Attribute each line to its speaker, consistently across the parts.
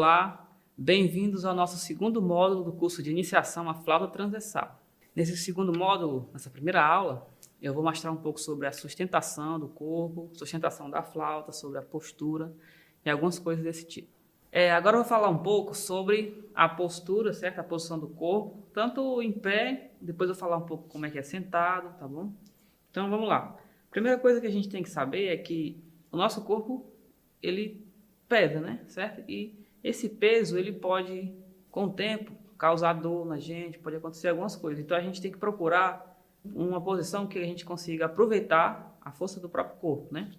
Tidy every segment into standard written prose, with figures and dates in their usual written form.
Speaker 1: Olá, bem-vindos ao nosso segundo módulo do curso de iniciação à flauta transversal. Nesse segundo módulo, nessa primeira aula, eu vou mostrar um pouco sobre a sustentação do corpo, sustentação da flauta, sobre a postura e algumas coisas desse tipo. Agora eu vou falar um pouco sobre a postura, certo? A posição do corpo, tanto em pé, depois eu vou falar um pouco como é que é sentado, tá bom? Então vamos lá. A primeira coisa que a gente tem que saber é que o nosso corpo, ele pesa, né? Certo? E esse peso, ele pode, com o tempo, causar dor na gente, pode acontecer algumas coisas. Então a gente tem que procurar uma posição que a gente consiga aproveitar a força do próprio corpo, né?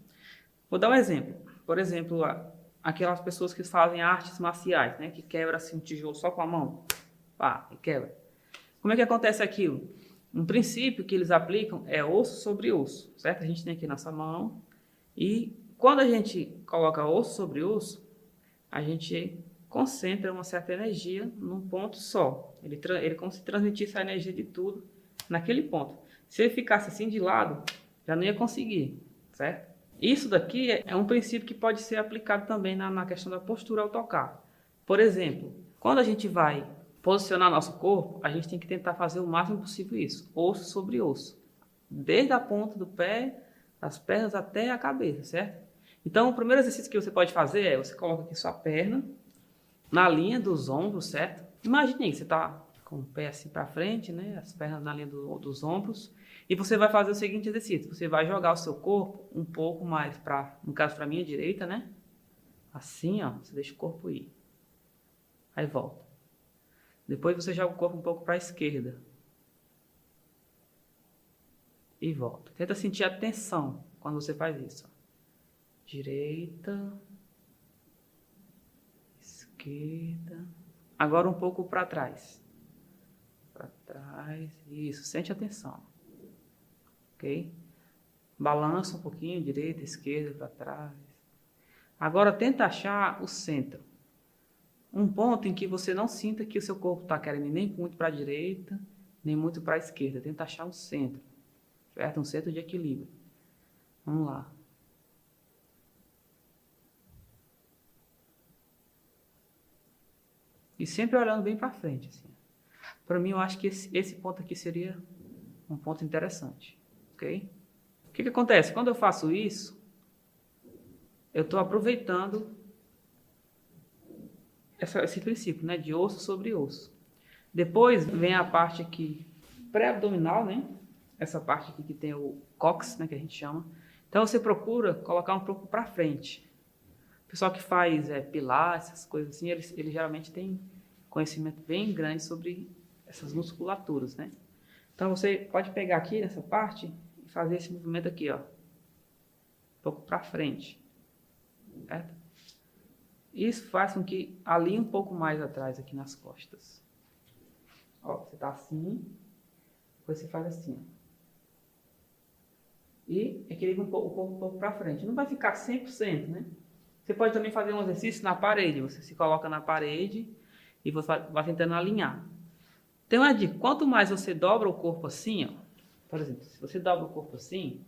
Speaker 1: Vou dar um exemplo. Por exemplo, aquelas pessoas que fazem artes marciais, né? Que quebra assim um tijolo só com a mão. Pá, e quebra. Como é que acontece aquilo? Um princípio que eles aplicam é osso sobre osso, certo? A gente tem aqui nossa mão e quando a gente coloca osso sobre osso, a gente concentra uma certa energia num ponto só. Ele é como se transmitisse a energia de tudo naquele ponto. Se ele ficasse assim de lado, já não ia conseguir, certo? Isso daqui é um princípio que pode ser aplicado também na questão da postura ao tocar. Por exemplo, quando a gente vai posicionar nosso corpo, a gente tem que tentar fazer o máximo possível isso, osso sobre osso, desde a ponta do pé, das pernas até a cabeça, certo? Então, o primeiro exercício que você pode fazer é, você coloca aqui sua perna na linha dos ombros, certo? Imagine que você está com o pé assim para frente, né? As pernas na linha dos ombros, e você vai fazer o seguinte exercício, você vai jogar o seu corpo um pouco mais para, no caso para a minha direita, né? Assim, ó, você deixa o corpo ir. Aí volta. Depois você joga o corpo um pouco para a esquerda. E volta. Tenta sentir a tensão quando você faz isso. Direita. Esquerda. Agora um pouco para trás. Para trás. Isso. Sente a tensão. Ok? Balança um pouquinho. Direita, esquerda, para trás. Agora tenta achar o centro. Um ponto em que você não sinta que o seu corpo está querendo ir nem muito para a direita, nem muito para a esquerda. Tenta achar um centro, certo? Um centro de equilíbrio. Vamos lá. E sempre olhando bem para frente. Assim. Para mim, eu acho que esse ponto aqui seria um ponto interessante. Ok? O que acontece? Quando eu faço isso, eu estou aproveitando esse princípio, né, de osso sobre osso. Depois vem a parte aqui pré-abdominal, né? Essa parte aqui que tem o cóccix, né, que a gente chama. Então você procura colocar um pouco para frente. O pessoal que faz pilar, essas coisas assim, eles geralmente têm conhecimento bem grande sobre essas musculaturas, né? Então você pode pegar aqui nessa parte e fazer esse movimento aqui, ó, um pouco para frente, certo? Isso faz com que alinhe um pouco mais atrás aqui nas costas. Ó, você tá assim, depois você faz assim, ó. E equilibra o corpo um pouco para frente. Não vai ficar 100%, né? Você pode também fazer um exercício na parede. Você se coloca na parede e você vai tentando alinhar. Tem uma dica. Quanto mais você dobra o corpo assim, ó, por exemplo, se você dobra o corpo assim,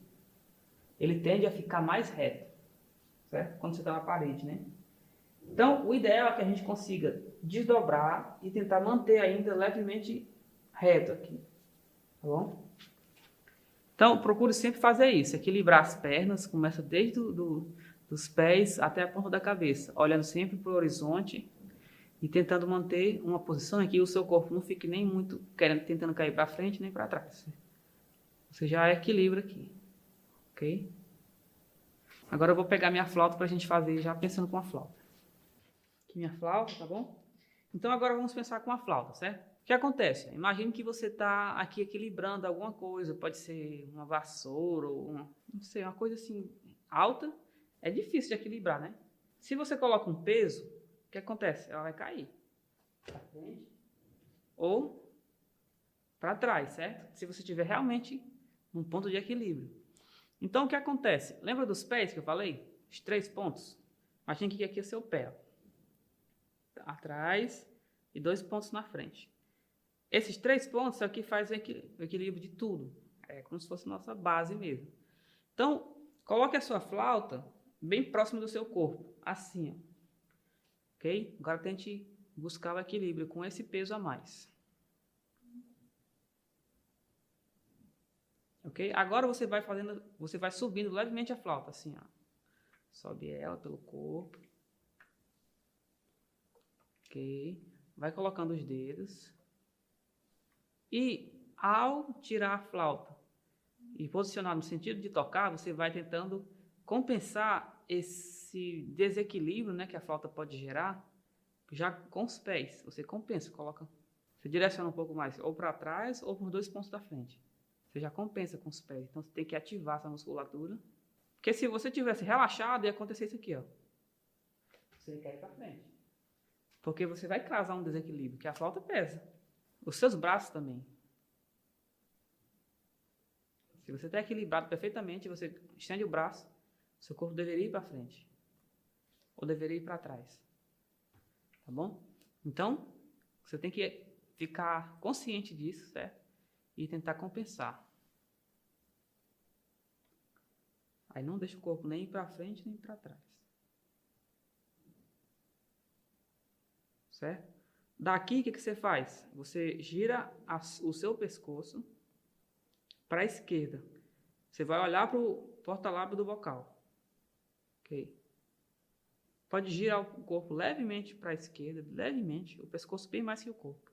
Speaker 1: ele tende a ficar mais reto, certo? Quando você está na parede, né? Então, o ideal é que a gente consiga desdobrar e tentar manter ainda levemente reto aqui, tá bom? Então, procure sempre fazer isso, equilibrar as pernas, começa desde dos pés até a ponta da cabeça, olhando sempre para o horizonte e tentando manter uma posição em que o seu corpo não fique nem muito tentando cair para frente nem para trás. Você já equilibra aqui, ok? Agora eu vou pegar minha flauta para a gente fazer já pensando com a flauta. Aqui minha flauta, tá bom? Então agora vamos pensar com a flauta, certo? O que acontece? Imagine que você está aqui equilibrando alguma coisa, pode ser uma vassoura ou não sei, uma coisa assim alta, é difícil de equilibrar, né? Se você coloca um peso, o que acontece? Ela vai cair para frente ou para trás, certo? Se você estiver realmente num ponto de equilíbrio. Então o que acontece? Lembra dos pés que eu falei? Os 3 pontos? Imagine que aqui é seu pé, ó. Atrás e 2 pontos na frente. Esses 3 pontos é o que faz o equilíbrio de tudo. É como se fosse nossa base mesmo. Então, coloque a sua flauta bem próximo do seu corpo. Assim, ó. ok? Agora tente buscar o equilíbrio com esse peso a mais. Ok? Agora você vai subindo levemente a flauta, assim, ó. Sobe ela pelo corpo. Ok? Vai colocando os dedos. E ao tirar a flauta e posicionar no sentido de tocar, você vai tentando compensar esse desequilíbrio, né, que a flauta pode gerar, já com os pés. Você compensa, você direciona um pouco mais, ou para trás ou por 2 pontos da frente. Você já compensa com os pés. Então você tem que ativar essa musculatura. Porque se você tivesse relaxado, ia acontecer isso aqui, ó. Você quer ir para frente. Porque você vai causar um desequilíbrio, que a flauta pesa. Os seus braços também. Se você está equilibrado perfeitamente, você estende o braço, seu corpo deveria ir para frente. Ou deveria ir para trás. Tá bom? Então, você tem que ficar consciente disso, certo? E tentar compensar. Aí não deixa o corpo nem ir para frente, nem para trás. Certo? Daqui, o que você faz? Você gira o seu pescoço para a esquerda. Você vai olhar para o porta-lábio do bocal. Ok? Pode girar o corpo levemente para a esquerda, levemente, o pescoço bem mais que o corpo.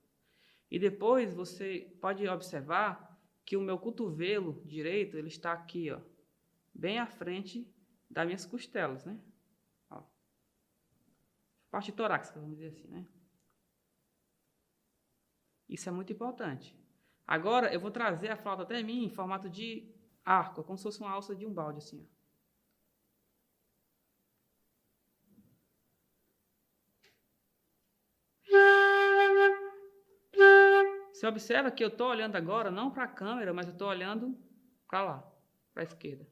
Speaker 1: E depois você pode observar que o meu cotovelo direito, ele está aqui, ó, bem à frente das minhas costelas, né? Ó. Parte torácica, vamos dizer assim, né? Isso é muito importante. Agora eu vou trazer a flauta até mim em formato de arco, como se fosse uma alça de um balde, assim, ó. Você observa que eu estou olhando agora não para a câmera, mas eu estou olhando para lá, para a esquerda.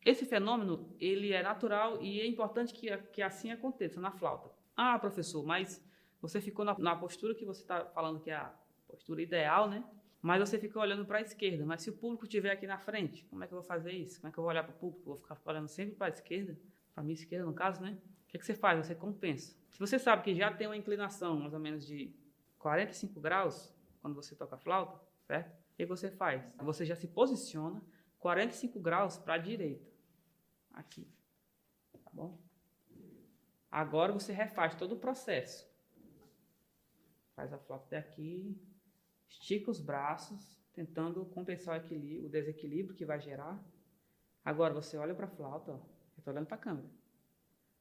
Speaker 1: Esse fenômeno, ele é natural e é importante que assim aconteça na flauta. Ah, professor, mas você ficou na postura que você está falando que é a postura ideal, né? Mas você ficou olhando para a esquerda. Mas se o público estiver aqui na frente, como é que eu vou fazer isso? Como é que eu vou olhar para o público? Vou ficar olhando sempre para a esquerda? Para a minha esquerda, no caso, né? O que você faz? Você compensa. Se você sabe que já tem uma inclinação mais ou menos de 45 graus, quando você toca a flauta, certo? O que você faz? Você já se posiciona 45 graus para a direita. Aqui. Tá bom? Agora você refaz todo o processo. Faz a flauta até aqui. Estica os braços, tentando compensar o desequilíbrio que vai gerar. Agora você olha para a flauta, ó. Eu estou olhando para a câmera.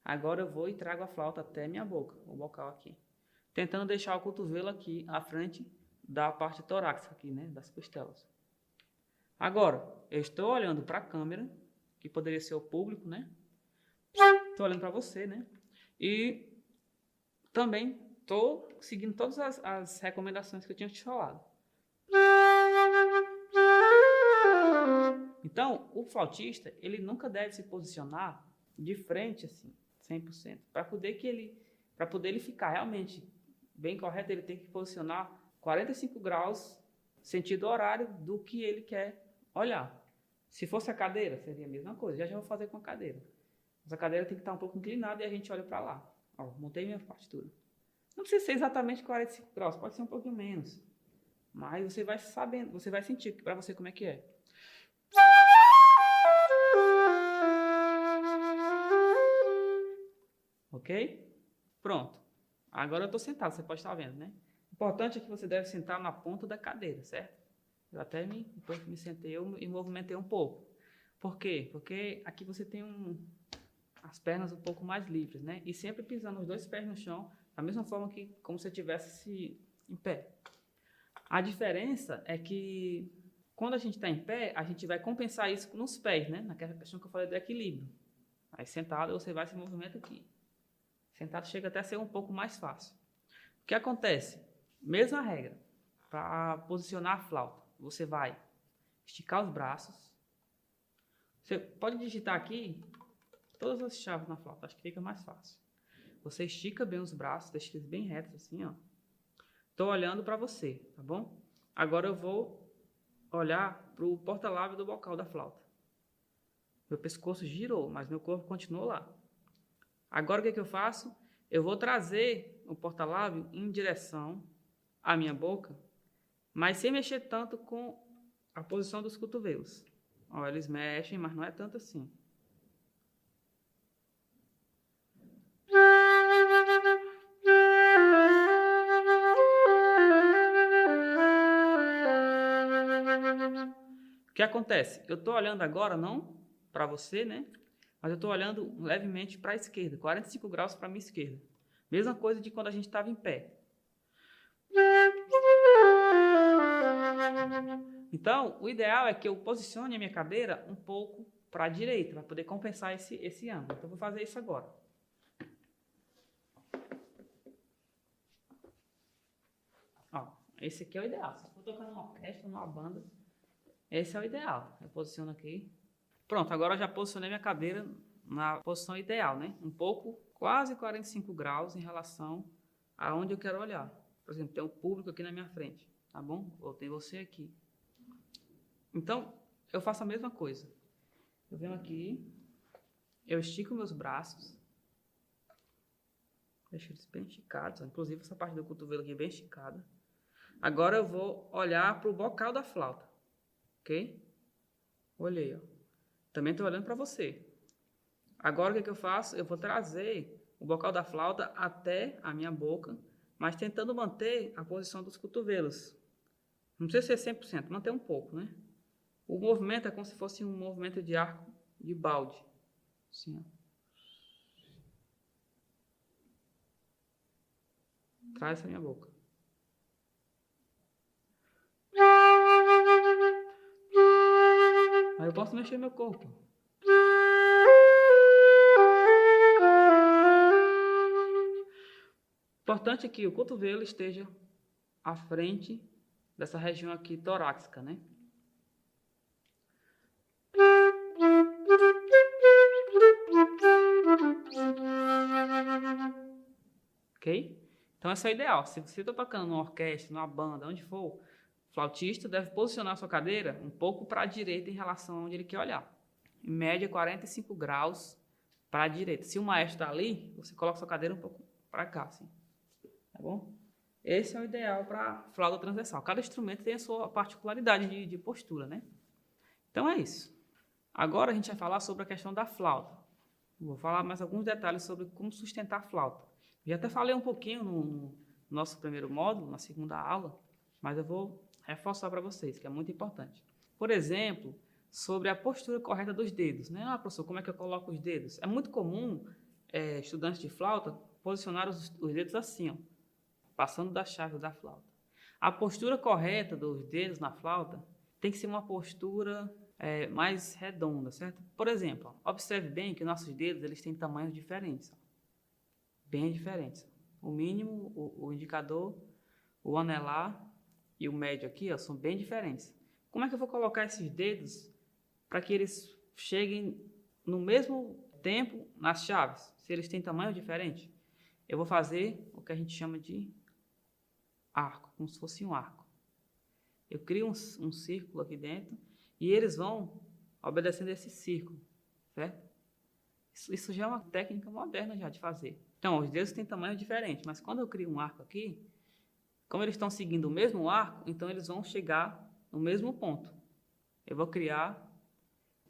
Speaker 1: Agora eu vou e trago a flauta até minha boca, o bocal aqui. Tentando deixar o cotovelo aqui à frente da parte torácica aqui, né, das costelas. Agora, eu estou olhando para a câmera, que poderia ser o público, né? Estou olhando para você, né? E também estou seguindo todas as recomendações que eu tinha te falado. Então, o flautista, ele nunca deve se posicionar de frente, assim, 100%. Para poder ele ficar realmente bem correto, ele tem que posicionar 45 graus, sentido horário, do que ele quer olhar. Se fosse a cadeira, seria a mesma coisa. Já vou fazer com a cadeira. Mas a cadeira tem que estar um pouco inclinada e a gente olha para lá. Ó, montei minha partitura. Não precisa ser exatamente 45 graus, pode ser um pouquinho menos. Mas você vai sabendo, você vai sentir para você como é que é. Ok? Pronto. Agora eu estou sentado, você pode estar vendo, né? O importante é que você deve sentar na ponta da cadeira, certo? Eu até depois que me sentei, eu me movimentei um pouco. Por quê? Porque aqui você tem as pernas um pouco mais livres, né? E sempre pisando os 2 pés no chão, da mesma forma que como se estivesse em pé. A diferença é que quando a gente está em pé, a gente vai compensar isso nos pés, né? Naquela questão que eu falei do equilíbrio. Aí sentado você vai se movimenta aqui. Sentado chega até a ser um pouco mais fácil. O que acontece? Mesma regra. Para posicionar a flauta, você vai esticar os braços. Você pode digitar aqui todas as chaves na flauta, acho que fica mais fácil. Você estica bem os braços, deixa eles bem retos assim, ó. Estou olhando para você, tá bom? Agora eu vou olhar para o porta-lábio do bocal da flauta. Meu pescoço girou, mas meu corpo continuou lá. Agora o que eu faço? Eu vou trazer o porta-lábio em direção à minha boca, mas sem mexer tanto com a posição dos cotovelos. Ó, eles mexem, mas não é tanto assim. O que acontece? Eu estou olhando agora não para você, né? Mas eu estou olhando levemente para a esquerda, 45 graus para a minha esquerda. Mesma coisa de quando a gente estava em pé. Então, o ideal é que eu posicione a minha cadeira um pouco para a direita, para poder compensar esse ângulo. Então, eu vou fazer isso agora. Ó, esse aqui é o ideal. Se eu for tocar numa orquestra, numa banda, esse é o ideal. Eu posiciono aqui. Pronto, agora eu já posicionei minha cadeira na posição ideal, né? Um pouco, quase 45 graus em relação aonde eu quero olhar. Por exemplo, tem um público aqui na minha frente, tá bom? Ou tem você aqui. Então, eu faço a mesma coisa. Eu venho aqui, eu estico meus braços, deixo eles bem esticados, inclusive essa parte do cotovelo aqui bem esticada. Agora eu vou olhar para o bocal da flauta, ok? Olhei, ó. Também estou olhando para você. Agora o que eu faço? Eu vou trazer o bocal da flauta até a minha boca, mas tentando manter a posição dos cotovelos. Não precisa ser 100%, manter um pouco, né? O movimento é como se fosse um movimento de arco de balde. Assim, ó. Traz essa minha boca. Aí eu posso mexer meu corpo. Importante é que o cotovelo esteja à frente dessa região aqui torácica, né? Ok? Então, esse é o ideal. Se você está tocando numa orquestra, numa banda, onde for, o flautista deve posicionar a sua cadeira um pouco para a direita em relação a onde ele quer olhar. Em média, 45 graus para a direita. Se o maestro está ali, você coloca a sua cadeira um pouco para cá, assim. Tá bom? Esse é o ideal para flauta transversal. Cada instrumento tem a sua particularidade de postura, né? Então, é isso. Agora a gente vai falar sobre a questão da flauta. Vou falar mais alguns detalhes sobre como sustentar a flauta. Já até falei um pouquinho no nosso primeiro módulo, na segunda aula, mas eu vou reforçar para vocês, que é muito importante. Por exemplo, sobre a postura correta dos dedos, né? Ah, professor, como é que eu coloco os dedos? É muito comum estudantes de flauta posicionar os dedos assim, ó, passando da chave da flauta. A postura correta dos dedos na flauta tem que ser uma postura mais redonda, certo? Por exemplo, ó, observe bem que nossos dedos eles têm tamanhos diferentes, ó, bem diferentes. O mínimo, o indicador, o anelar e o médio aqui ó, são bem diferentes. Como é que eu vou colocar esses dedos para que eles cheguem no mesmo tempo nas chaves, se eles têm tamanho diferente? Eu vou fazer o que a gente chama de arco, como se fosse um arco. Eu crio um círculo aqui dentro e eles vão obedecendo esse círculo, certo? Isso já é uma técnica moderna já de fazer. Então, os dedos têm tamanho diferente, mas quando eu crio um arco aqui, como eles estão seguindo o mesmo arco, então eles vão chegar no mesmo ponto. Eu vou criar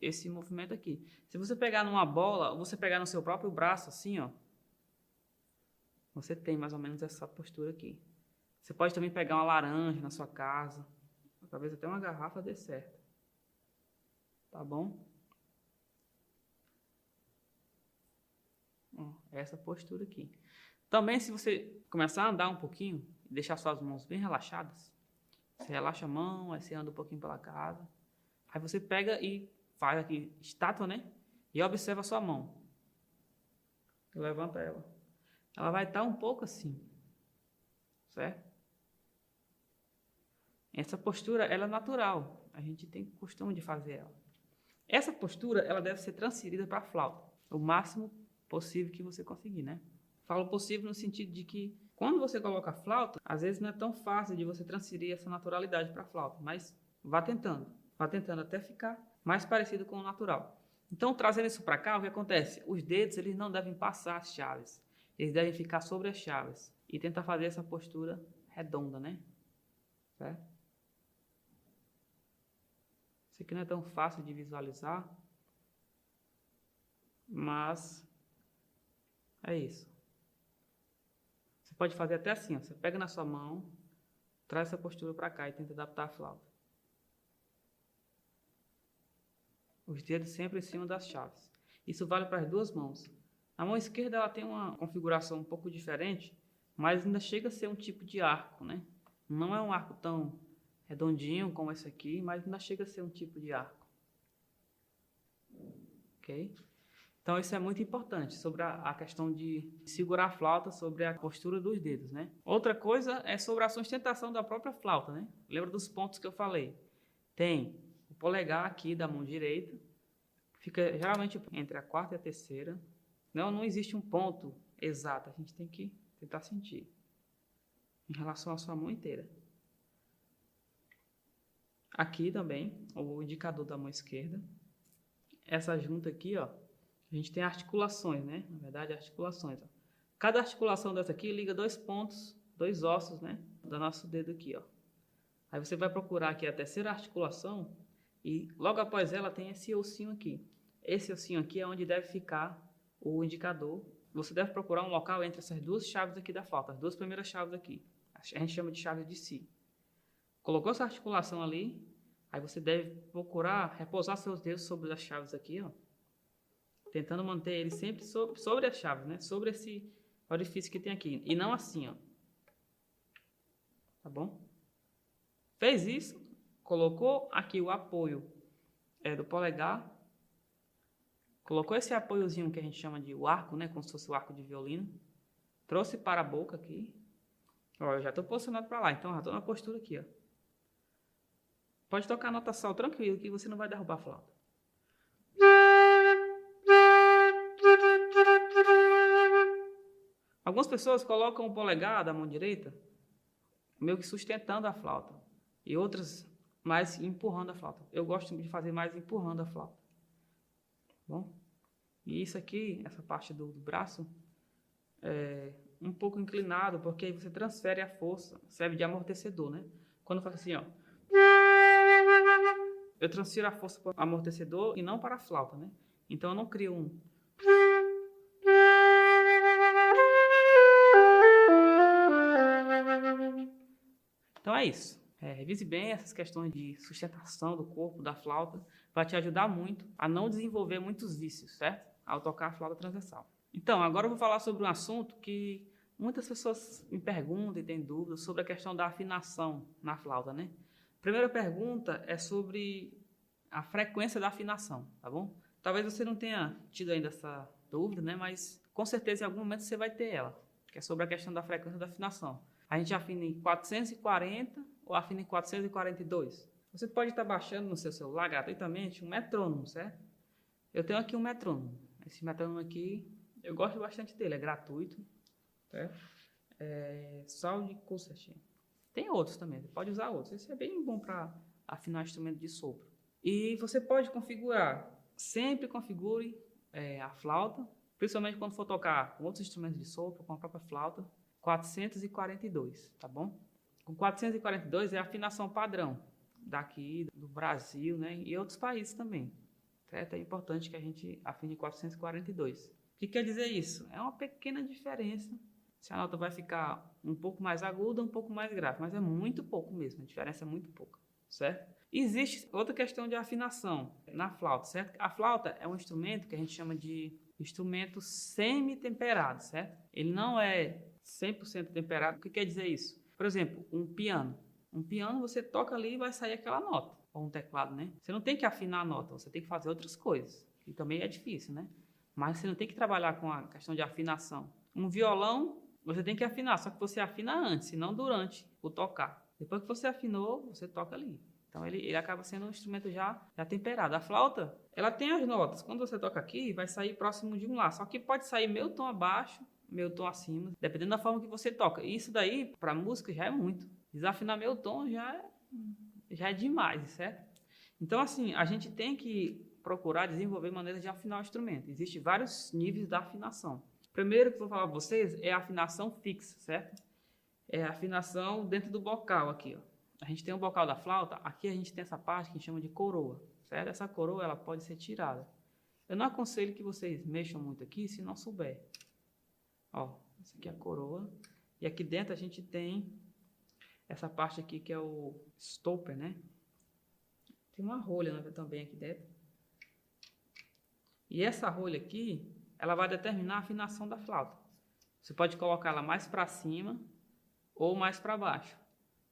Speaker 1: esse movimento aqui. Se você pegar numa bola, ou você pegar no seu próprio braço, assim, ó, você tem mais ou menos essa postura aqui. Você pode também pegar uma laranja na sua casa, talvez até uma garrafa dê certo. Tá bom? Ó, essa postura aqui. Também, se você começar a andar um pouquinho e deixar suas mãos bem relaxadas, você relaxa a mão, aí você anda um pouquinho pela casa, aí você pega e faz aqui estátua, né? E observa a sua mão. Levanta ela. Ela vai estar um pouco assim, certo? Essa postura, ela é natural. A gente tem costume de fazer ela. Essa postura, ela deve ser transferida para a flauta, o máximo possível que você conseguir, né? Falo possível no sentido de que quando você coloca a flauta, às vezes não é tão fácil de você transferir essa naturalidade para a flauta, mas vá tentando até ficar mais parecido com o natural. Então, trazendo isso para cá, o que acontece? Os dedos eles não devem passar as chaves. Eles devem ficar sobre as chaves e tentar fazer essa postura redonda, né? Certo? Isso aqui não é tão fácil de visualizar, mas é isso. Você pode fazer até assim, ó. Você pega na sua mão, traz essa postura para cá e tenta adaptar a flauta. Os dedos sempre em cima das chaves. Isso vale para as duas mãos. A mão esquerda ela tem uma configuração um pouco diferente, mas ainda chega a ser um tipo de arco, né? Não é um arco tão redondinho como esse aqui, mas ainda chega a ser um tipo de arco. Ok? Então isso é muito importante sobre a questão de segurar a flauta sobre a postura dos dedos, né? Outra coisa é sobre a sustentação da própria flauta, né? Lembra dos pontos que eu falei? Tem o polegar aqui da mão direita, fica geralmente entre a quarta e a terceira. Não existe um ponto exato, a gente tem que tentar sentir em relação à sua mão inteira. Aqui também, o indicador da mão esquerda. Essa junta aqui, ó, a gente tem articulações, né? Na verdade, articulações. Ó. Cada articulação dessa aqui liga dois pontos, dois ossos, né? Do nosso dedo aqui, ó. Aí você vai procurar aqui a terceira articulação e logo após ela tem esse ossinho aqui. Esse ossinho aqui é onde deve ficar o indicador. Você deve procurar um local entre essas duas chaves aqui da flauta, as duas primeiras chaves aqui. A gente chama de chave de si. Colocou essa articulação ali, aí você deve procurar repousar seus dedos sobre as chaves aqui, ó. Tentando manter ele sempre sobre as chaves, né? Sobre esse orifício que tem aqui. E não assim, ó. Tá bom? Fez isso, colocou aqui o apoio do polegar. Colocou esse apoiozinho que a gente chama de o arco, né? Como se fosse o arco de violino. Trouxe para a boca aqui. Ó, eu já estou posicionado para lá, então já estou na postura aqui, ó. Pode tocar a nota sol tranquilo, que você não vai derrubar a flauta. Algumas pessoas colocam o polegar da mão direita meio que sustentando a flauta. E outras mais empurrando a flauta. Eu gosto de fazer mais empurrando a flauta. Bom? E isso aqui, essa parte do braço, é um pouco inclinado, porque aí você transfere a força, serve de amortecedor, né? Quando eu faço assim, ó, eu transfiro a força para o amortecedor e não para a flauta, né? Então eu não crio um. Então é isso. Revise bem essas questões de sustentação do corpo, da flauta, vai te ajudar muito a não desenvolver muitos vícios, certo? Ao tocar a flauta transversal. Então, agora eu vou falar sobre um assunto que muitas pessoas me perguntam e têm dúvidas sobre a questão da afinação na flauta, né? A primeira pergunta é sobre a frequência da afinação, tá bom? Talvez você não tenha tido ainda essa dúvida, né? Mas com certeza em algum momento você vai ter ela, que é sobre a questão da frequência da afinação. A gente afina em 440 ou afina em 442. Você pode estar baixando no seu celular gratuitamente um metrônomo, certo? Eu tenho aqui um metrônomo. Esse metrônomo aqui, eu gosto bastante dele, é gratuito, certo? Sound Concert. Tem outros também, você pode usar outros. Esse é bem bom para afinar instrumento de sopro. E você pode configurar, sempre configure a flauta, principalmente quando for tocar com outros instrumentos de sopro, com a própria flauta, 442, tá bom? Com 442 é a afinação padrão daqui do Brasil, né? E outros países também, certo? É importante que a gente afine 442. O que quer dizer isso? É uma pequena diferença. Se a nota vai ficar um pouco mais aguda, um pouco mais grave, mas é muito pouco mesmo, a diferença é muito pouca, certo? Existe outra questão de afinação na flauta, certo? A flauta é um instrumento que a gente chama de instrumento semi-temperado, certo? Ele não é 100% temperado. O que quer dizer isso? Por exemplo, um piano. Um piano você toca ali e vai sair aquela nota. Ou um teclado, né? Você não tem que afinar a nota, você tem que fazer outras coisas. E também é difícil, né? Mas você não tem que trabalhar com a questão de afinação. Um violão, você tem que afinar, só que você afina antes, e não durante o tocar. Depois que você afinou, você toca ali. Então ele acaba sendo um instrumento já temperado. A flauta, ela tem as notas. Quando você toca aqui, vai sair próximo de um lá. Só que pode sair meio tom abaixo, meio tom acima, dependendo da forma que você toca. E isso daí, para música, já é muito. Desafinar meio tom já é demais, certo? Então, assim, a gente tem que procurar desenvolver maneiras de afinar o instrumento. Existem vários níveis da afinação. Primeiro que eu vou falar para vocês é a afinação fixa, certo? É a afinação dentro do bocal aqui, ó. A gente tem o bocal da flauta, aqui a gente tem essa parte que a gente chama de coroa, certo? Essa coroa ela pode ser tirada. Eu não aconselho que vocês mexam muito aqui se não souber. Ó, essa aqui é a coroa. E aqui dentro a gente tem essa parte aqui que é o stopper, né? Tem uma rolha, né, também aqui dentro. E essa rolha aqui, ela vai determinar a afinação da flauta. Você pode colocar ela mais para cima ou mais para baixo,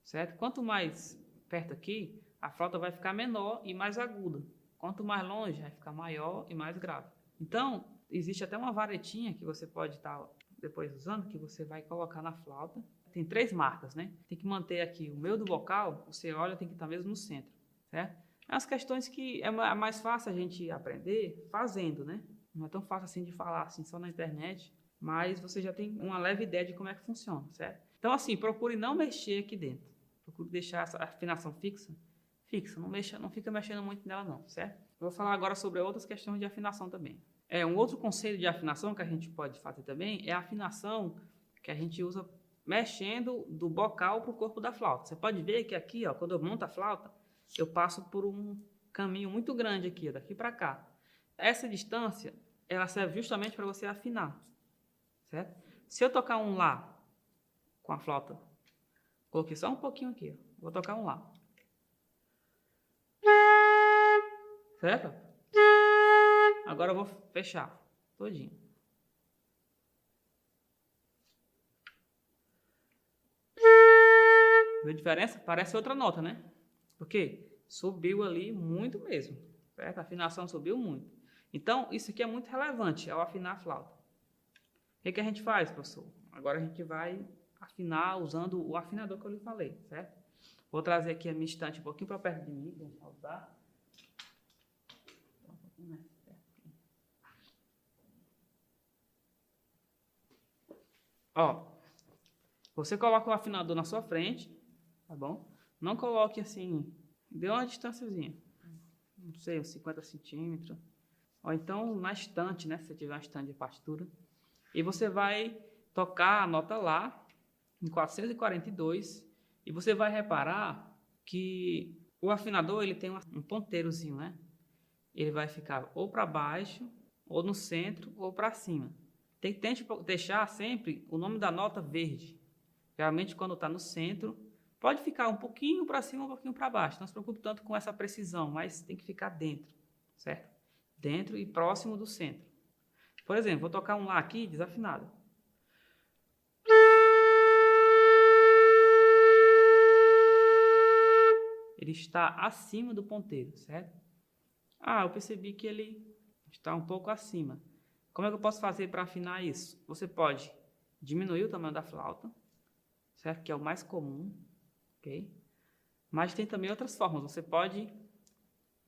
Speaker 1: certo? Quanto mais perto aqui, a flauta vai ficar menor e mais aguda. Quanto mais longe, vai ficar maior e mais grave. Então, existe até uma varetinha que você pode estar depois usando, que você vai colocar na flauta. Tem 3 marcas, né? Tem que manter aqui o meio do bocal, você olha, tem que estar mesmo no centro, certo? É umas questões que é mais fácil a gente aprender fazendo, né? Não é tão fácil assim de falar assim só na internet, mas você já tem uma leve ideia de como é que funciona, certo? Então, assim, procure não mexer aqui dentro. Procure deixar essa afinação fixa, não mexa, não fica mexendo muito nela não, certo? Eu vou falar agora sobre outras questões de afinação também. Um outro conceito de afinação que a gente pode fazer também é a afinação que a gente usa mexendo do bocal para o corpo da flauta. Você pode ver que aqui, ó, quando eu monto a flauta, eu passo por um caminho muito grande aqui, ó, daqui para cá. Essa distância, ela serve justamente para você afinar, certo? Se eu tocar um Lá com a flauta, coloquei só um pouquinho aqui, ó, vou tocar um Lá. Certo? Agora eu vou fechar todinho. Viu a diferença? Parece outra nota, né? Porque subiu ali muito mesmo, certo? A afinação subiu muito. Então, isso aqui é muito relevante ao afinar a flauta. O que a gente faz, professor? Agora a gente vai afinar usando o afinador que eu lhe falei, certo? Vou trazer aqui a minha estante um pouquinho para perto de mim, para gente usar. Ó, você coloca o afinador na sua frente, tá bom? Não coloque assim, dê uma distânciazinha, não sei, uns 50 centímetros. Ou então na estante, né? Se você tiver uma estante de partitura. E você vai tocar a nota Lá em 442 e você vai reparar que o afinador ele tem um ponteirozinho, né? Ele vai ficar ou para baixo, ou no centro, ou para cima. Tente deixar sempre o nome da nota verde. Geralmente quando está no centro, pode ficar um pouquinho para cima, um pouquinho para baixo. Não se preocupe tanto com essa precisão, mas tem que ficar dentro, certo? Dentro e próximo do centro. Por exemplo, vou tocar um Lá aqui desafinado. Ele está acima do ponteiro, certo? Eu percebi que ele está um pouco acima. Como é que eu posso fazer para afinar isso? Você pode diminuir o tamanho da flauta, certo? Que é o mais comum, ok? Mas tem também outras formas. Você pode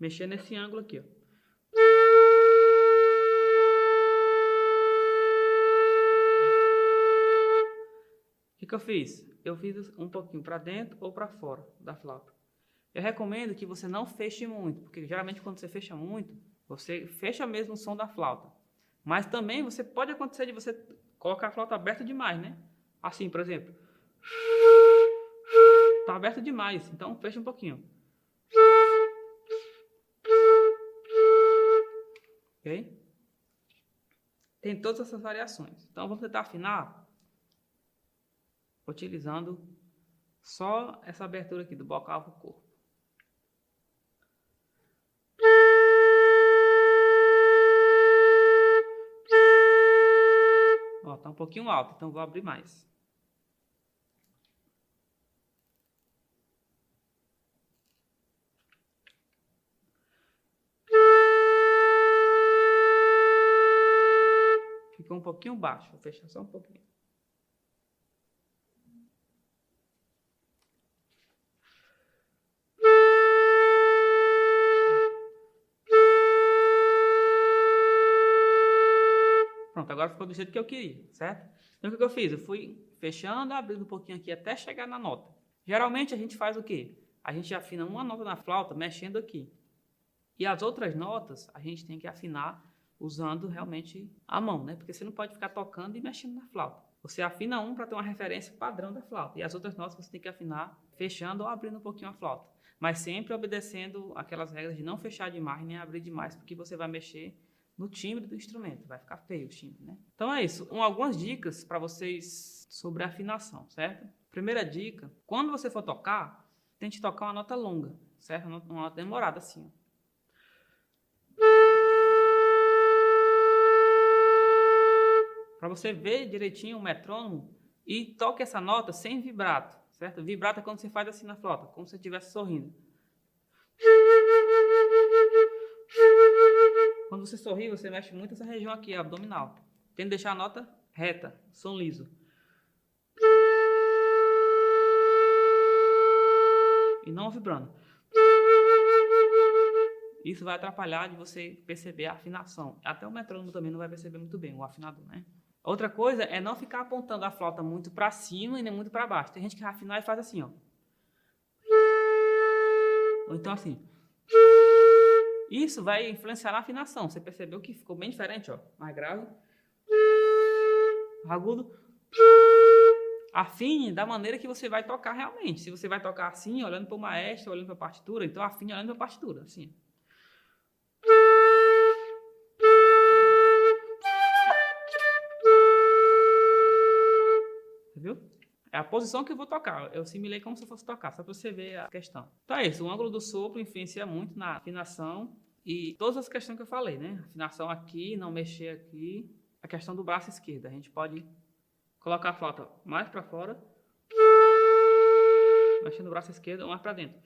Speaker 1: mexer nesse ângulo aqui, ó. O que eu fiz? Eu fiz um pouquinho para dentro ou para fora da flauta. Eu recomendo que você não feche muito, porque geralmente quando você fecha muito, você fecha mesmo o som da flauta. Mas também pode acontecer de você colocar a flauta aberta demais, né? Assim, por exemplo. Está aberta demais, então fecha um pouquinho. Ok? Tem todas essas variações. Então vamos tentar afinar utilizando só essa abertura aqui do bocal para o corpo. Ó, tá um pouquinho alto, então vou abrir mais. Ficou um pouquinho baixo, vou fechar só um pouquinho. Pronto, agora ficou do jeito que eu queria, certo? Então, o que eu fiz? Eu fui fechando, abrindo um pouquinho aqui até chegar na nota. Geralmente, a gente faz o quê? A gente afina uma nota na flauta mexendo aqui. E as outras notas, a gente tem que afinar usando realmente a mão, né? Porque você não pode ficar tocando e mexendo na flauta. Você afina um para ter uma referência padrão da flauta. E as outras notas você tem que afinar fechando ou abrindo um pouquinho a flauta. Mas sempre obedecendo aquelas regras de não fechar demais nem abrir demais, porque você vai mexer no timbre do instrumento. Vai ficar feio o timbre, né? Então é isso. Algumas dicas para vocês sobre afinação, certo? Primeira dica, quando você for tocar, tente tocar uma nota longa, certo? Uma nota demorada assim, ó. Para você ver direitinho o metrônomo e toque essa nota sem vibrato, certo? Vibrato é quando você faz assim na flauta, como se você estivesse sorrindo. Quando você sorri, você mexe muito essa região aqui, abdominal. Tenta deixar a nota reta, som liso. E não vibrando. Isso vai atrapalhar de você perceber a afinação. Até o metrônomo também não vai perceber muito bem, o afinador, né? Outra coisa é não ficar apontando a flauta muito para cima e nem muito para baixo. Tem gente que vai afinar e faz assim, ó. Ou então assim. Isso vai influenciar na afinação. Você percebeu que ficou bem diferente, ó. Mais grave. Agudo. Afine da maneira que você vai tocar realmente. Se você vai tocar assim, olhando para o maestro, olhando para a partitura, então afine olhando para a partitura, assim. Viu? É a posição que eu vou tocar. Eu simulei como se eu fosse tocar, só para você ver a questão. Então é isso. O ângulo do sopro influencia muito na afinação e todas as questões que eu falei, né? Afinação aqui, não mexer aqui. A questão do braço esquerdo. A gente pode colocar a flauta mais para fora, mexendo o braço esquerdo ou mais para dentro.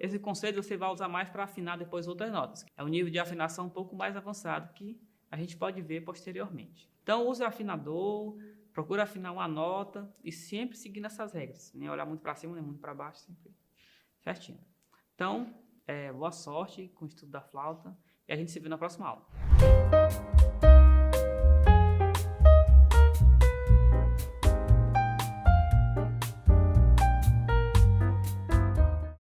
Speaker 1: Esse conceito você vai usar mais para afinar depois outras notas. É um nível de afinação um pouco mais avançado que a gente pode ver posteriormente. Então use o afinador, procura afinar uma nota e sempre seguindo essas regras. Nem olhar muito para cima, nem muito para baixo, sempre certinho. Então, boa sorte com o estudo da flauta e a gente se vê na próxima aula.